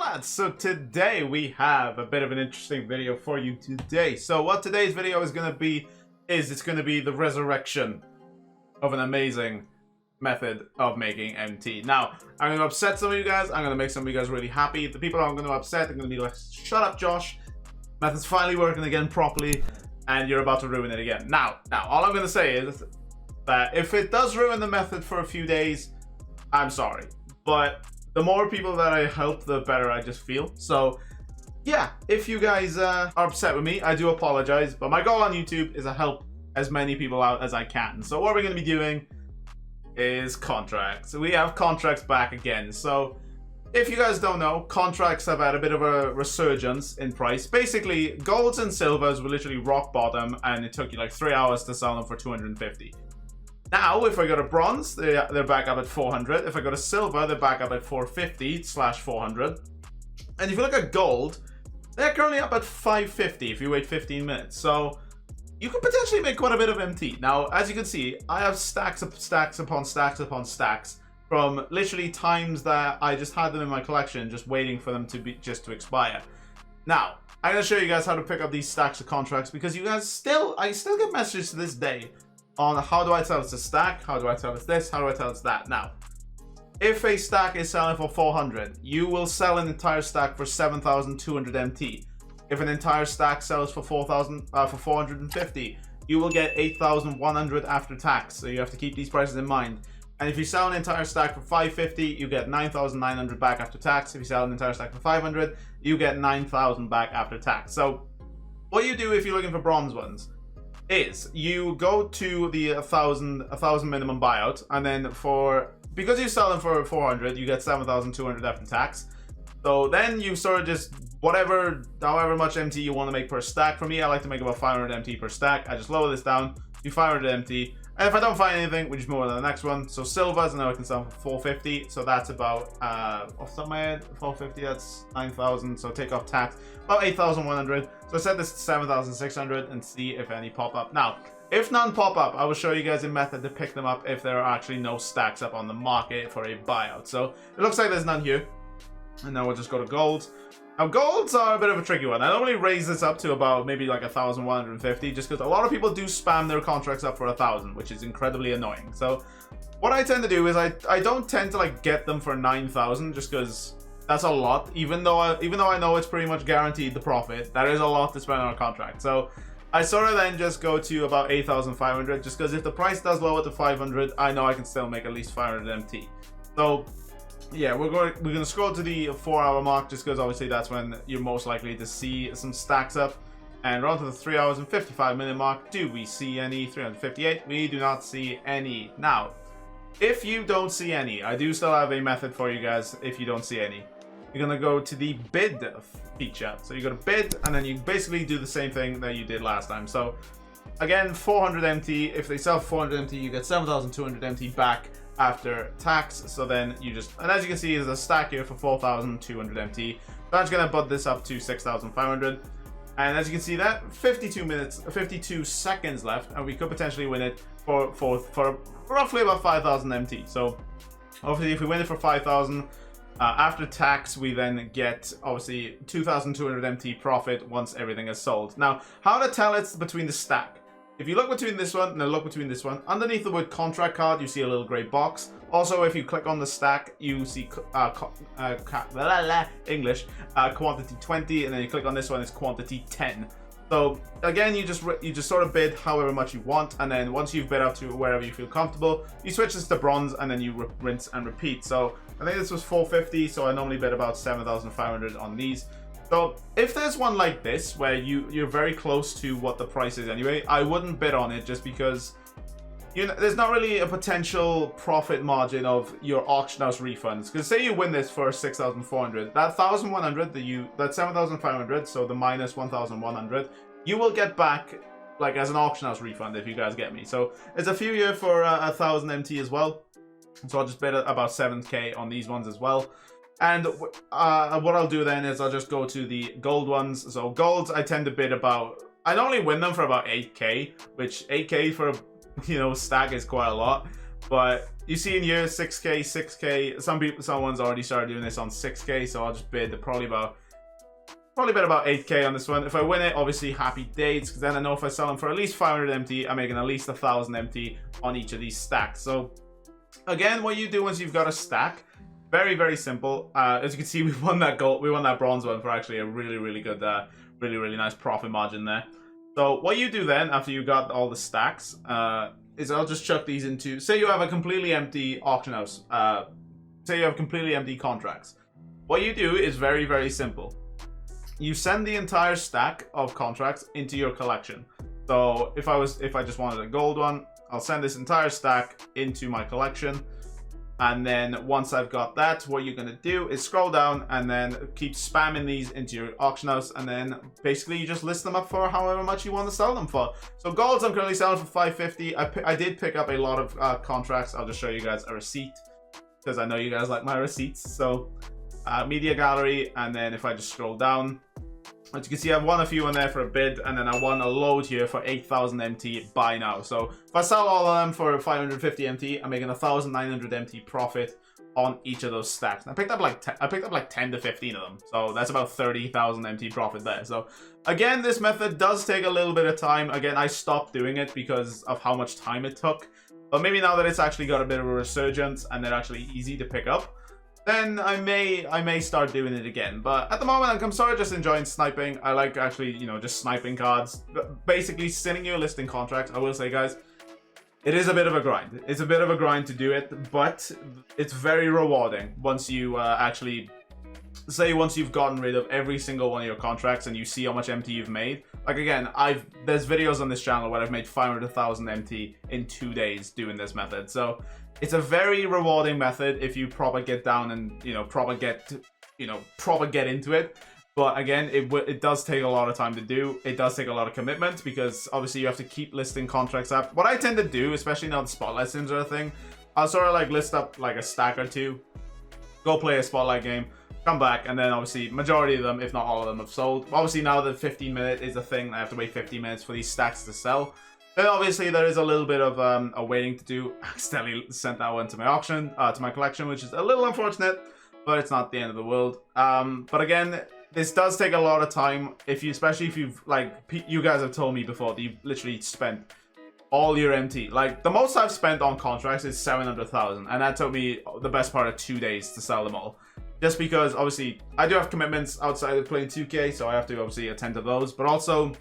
lads, so today we have a bit of an interesting video for you today. So what today's video is going to be is it's going to be the resurrection of an amazing method of making MT. Now, I'm going to upset some of you guys. I'm going to make some of you guys really happy. The people I'm going to upset are going to be like, shut up, Josh. Method's finally working again properly, and you're about to ruin it again. Now, all I'm going to say is that if it does ruin the method for a few days, I'm sorry. But the more people that I help, the better I just feel. So, yeah, if you guys are upset with me, I do apologize. But my goal on YouTube is to help as many people out as I can. So what we're going to be doing is contracts. We have contracts back again. So if you guys don't know, contracts have had a bit of a resurgence in price. Basically, golds and silvers were literally rock bottom, and it took you like 3 hours to sell them for 250. Now, if I go to bronze, they're back up at 400. If I go to silver, they're back up at 450/400. And if you look at gold, they're currently up at 550 if you wait 15 minutes. So you could potentially make quite a bit of MT. Now, as you can see, I have stacks upon stacks from literally times that I just had them in my collection, just waiting for them to expire. Now, I'm going to show you guys how to pick up these stacks of contracts, because you guys I still get messages to this day on how do I tell it's a stack, how do I tell it's this, how do I tell it's that. Now, if a stack is selling for 400, you will sell an entire stack for 7,200 MT. If an entire stack sells for 450, you will get 8,100 after tax. So you have to keep these prices in mind. And if you sell an entire stack for 550, you get 9,900 back after tax. If you sell an entire stack for 500, you get 9,000 back after tax. So what you do if you're looking for bronze ones is you go to the 1,000 minimum buyout, and then because you sell them for 400, you get 7,200 after tax. So then you sort of just however much MT you want to make per stack. For me, I like to make about 500 MT per stack. I just lower this down, do 500 MT, and if I don't find anything, we just move on to the next one. So silvers, and now I can sell for 450. So that's about off the top of my head, 450. That's 9,000. So take off tax, about 8,100. So I set this to 7,600 and see if any pop up. Now, if none pop up, I will show you guys a method to pick them up if there are actually no stacks up on the market for a buyout. So it looks like there's none here. And now we'll just go to gold. Now, golds are a bit of a tricky one. I normally raise this up to about maybe like 1,150, just because a lot of people do spam their contracts up for 1,000, which is incredibly annoying. So what I tend to do is I don't tend to like get them for 9,000, just because that's a lot. Even though I know it's pretty much guaranteed the profit, that is a lot to spend on a contract. So I sort of then just go to about 8,500, just because if the price does lower to 500, I know I can still make at least 500 MT. So yeah, we're going to scroll to the 4-hour mark, just because obviously that's when you're most likely to see some stacks up. And we're on to the 3 hours and 55 minute mark. Do we see any? 358. We do not see any. Now, if you don't see any, I do still have a method for you guys. If you don't see any, you're going to go to the bid feature. So you go to bid, and then you basically do the same thing that you did last time. So again, 400 MT. If they sell 400 MT, you get 7,200 MT back after tax. So then you and as you can see, there's a stack here for 4,200 MT. So I'm just gonna put this up to 6,500, and as you can see, that 52 seconds left, and we could potentially win it for roughly about 5,000 MT. So obviously, if we win it for 5,000 after tax, we then get obviously 2,200 MT profit once everything is sold. Now, how to tell it's between the stack? If you look between this one and then look between this one, underneath the word contract card, you see a little gray box. Also, if you click on the stack, you see quantity 20, and then you click on this one, it's quantity 10. So again, you just sort of bid however much you want, and then once you've bid up to wherever you feel comfortable, you switch this to bronze, and then you rinse and repeat. So I think this was 450, so I normally bid about 7,500 on these. So if there's one like this where you're very close to what the price is anyway, I wouldn't bid on it, just because there's not really a potential profit margin of your auction house refunds. Because say you win this for 6,400, that 1,100 that 7,500, so the minus 1,100, you will get back like as an auction house refund, if you guys get me. So it's a few here for 1,000 MT as well. So I'll just bid about 7k on these ones as well. And what I'll do then is I'll just go to the gold ones. So golds, I tend to bid about, I normally win them for about 8k, which 8k for a stack is quite a lot. But you see in here 6k, 6k. Someone's already started doing this on 6k, so I'll just bid probably bet about 8k on this one. If I win it, obviously happy days, because then I know if I sell them for at least 500 MT, I'm making at least 1,000 MT on each of these stacks. So again, what you do once you've got a stack, very, very simple. As you can see, we won that bronze one for actually a really good, really nice profit margin there. So what you do then, after you got all the stacks, is I'll just chuck these into, say you have a completely empty auction house, say you have completely empty contracts. What you do is very, very simple. You send the entire stack of contracts into your collection. So if I just wanted a gold one, I'll send this entire stack into my collection. And then once I've got that, what you're going to do is scroll down and then keep spamming these into your auction house. And then basically you just list them up for however much you want to sell them for. So golds I'm currently selling for 550. I did pick up a lot of contracts. I'll just show you guys a receipt because I know you guys like my receipts. So media gallery. And then if I just scroll down, as you can see, I've won a few in there for a bid, and then I won a load here for 8,000 MT buy now. So if I sell all of them for 550 MT, I'm making 1,900 MT profit on each of those stacks. And I picked up like 10 to 15 of them, so that's about 30,000 MT profit there. So again, this method does take a little bit of time. Again, I stopped doing it because of how much time it took. But maybe now that it's actually got a bit of a resurgence and they're actually easy to pick up, then I may start doing it again. But at the moment, I'm sort of just enjoying sniping. I like actually, you know, just sniping cards. Basically, sending you a listing contract. I will say, guys, it is a bit of a grind. It's a bit of a grind to do it, but it's very rewarding once you actually, say once you've gotten rid of every single one of your contracts and you see how much MT you've made. Like again, there's videos on this channel where I've made 500,000 MT in 2 days doing this method. So it's a very rewarding method if you proper get down and, you know, proper get into it. But again, it does take a lot of time to do. It does take a lot of commitment because obviously you have to keep listing contracts up. What I tend to do, especially now the spotlight sims are a thing, I'll sort of like list up like a stack or two, go play a spotlight game, come back, and then obviously majority of them, if not all of them, have sold. Obviously now the 15-minute is a thing. I have to wait 15 minutes for these stacks to sell. Then obviously there is a little bit of a waiting to do. I accidentally sent that one to my auction, to my collection, which is a little unfortunate, but it's not the end of the world. But again, this does take a lot of time. Especially if you've, like, you guys have told me before that you've literally spent all your MT. Like, the most I've spent on contracts is 700,000, and that took me the best part of 2 days to sell them all. Just because, obviously, I do have commitments outside of playing 2K, so I have to obviously attend to those, but also,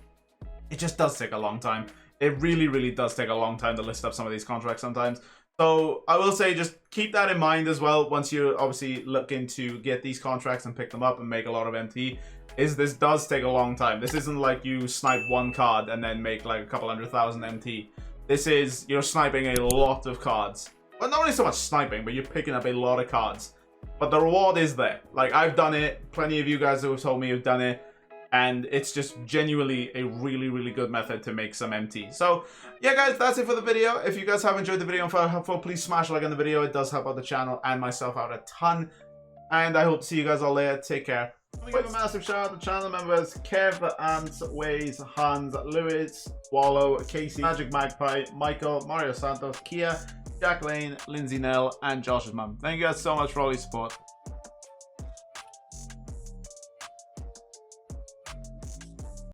it just does take a long time. It really does take a long time to list up some of these contracts sometimes. So I will say just keep that in mind as well once you're obviously looking to get these contracts and pick them up and make a lot of MT. This does take a long time. This isn't like you snipe one card and then make like a couple 100,000 MT. This is, you're sniping a lot of cards. Well, not only so much sniping, but you're picking up a lot of cards. But the reward is there. Like, I've done it. Plenty of you guys who have told me have done it. And it's just genuinely a really good method to make some MT. So, yeah, guys, that's it for the video. If you guys have enjoyed the video and found it helpful, please smash a like on the video. It does help out the channel and myself out a ton. And I hope to see you guys all later. Take care. Let me give a massive shout out to channel members Kev, Ants, Waze, Hans, Lewis, Wallow, Casey, Magic Magpie, Michael, Mario Santos, Kia, Jack Lane, Lindsay, Knell, and Josh's mum. Thank you guys so much for all your support.